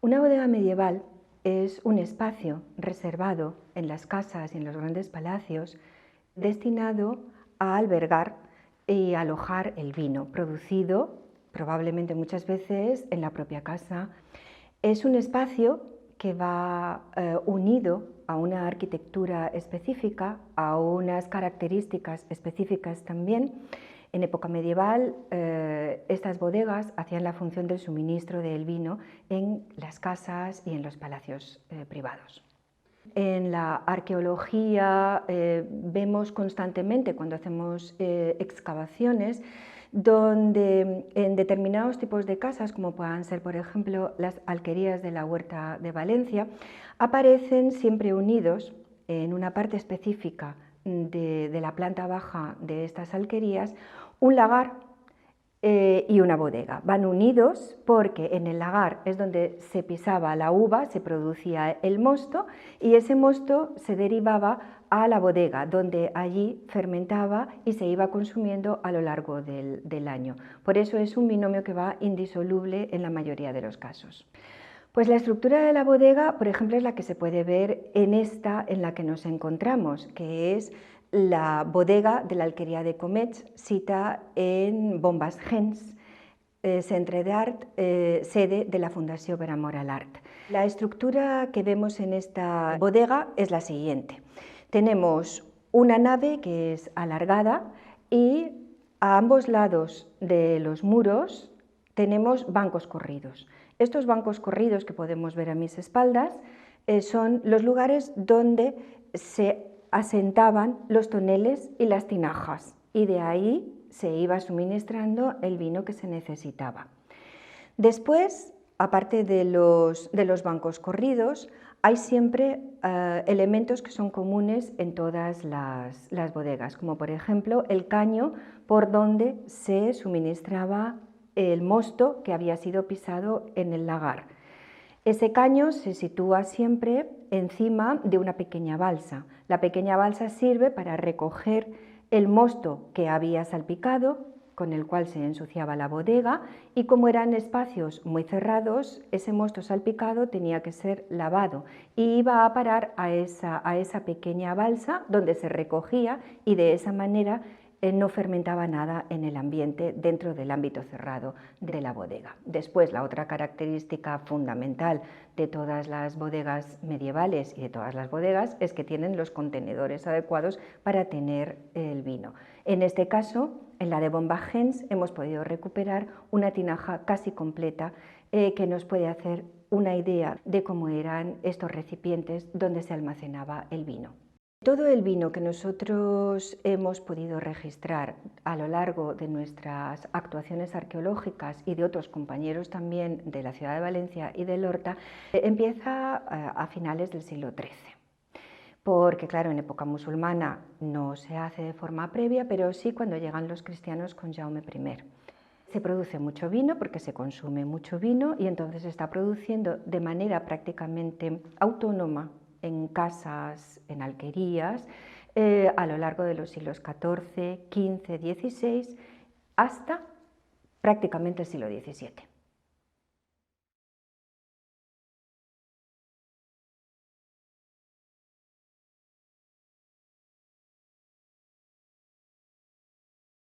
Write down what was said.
Una bodega medieval es un espacio reservado en las casas y en los grandes palacios destinado a albergar y alojar el vino producido probablemente muchas veces en la propia casa. Es un espacio que va unido a una arquitectura específica, a unas características específicas también. En época medieval, estas bodegas hacían la función del suministro del vino en las casas y en los palacios privados. En la arqueología vemos constantemente, cuando hacemos excavaciones, donde en determinados tipos de casas, como puedan ser, por ejemplo, las alquerías de la Huerta de Valencia, aparecen siempre unidos en una parte específica de la planta baja de estas alquerías un lagar y una bodega. Van unidos porque en el lagar es donde se pisaba la uva, se producía el mosto y ese mosto se derivaba a la bodega, donde allí fermentaba y se iba consumiendo a lo largo del año. Por eso es un binomio que va indisoluble en la mayoría de los casos. Pues la estructura de la bodega, por ejemplo, es la que se puede ver en esta en la que nos encontramos, que es la bodega de la alquería de Comets, sita en Bombas Gens, Centre d'Art, sede de la Fundació Per Amor a l'Art. La estructura que vemos en esta bodega es la siguiente. Tenemos una nave que es alargada y a ambos lados de los muros tenemos bancos corridos. Estos bancos corridos que podemos ver a mis espaldas son los lugares donde se asentaban los toneles y las tinajas y de ahí se iba suministrando el vino que se necesitaba. Después, aparte de los bancos corridos, hay siempre elementos que son comunes en todas las bodegas, como por ejemplo el caño por donde se suministraba el mosto que había sido pisado en el lagar. Ese caño se sitúa siempre encima de una pequeña balsa. La pequeña balsa sirve para recoger el mosto que había salpicado, con el cual se ensuciaba la bodega, y como eran espacios muy cerrados, ese mosto salpicado tenía que ser lavado y iba a parar a esa pequeña balsa donde se recogía y de esa manera no fermentaba nada en el ambiente dentro del ámbito cerrado de la bodega. Después, la otra característica fundamental de todas las bodegas medievales y de todas las bodegas es que tienen los contenedores adecuados para tener el vino. En este caso, en la de Bombas Gens, hemos podido recuperar una tinaja casi completa que nos puede hacer una idea de cómo eran estos recipientes donde se almacenaba el vino. Todo el vino que nosotros hemos podido registrar a lo largo de nuestras actuaciones arqueológicas y de otros compañeros también de la ciudad de Valencia y del Horta empieza a finales del siglo XIII. Porque claro, en época musulmana no se hace de forma previa, pero sí cuando llegan los cristianos con Jaume I. Se produce mucho vino porque se consume mucho vino y entonces se está produciendo de manera prácticamente autónoma en casas, en alquerías, a lo largo de los siglos XIV, XV, XVI, hasta prácticamente el siglo XVII.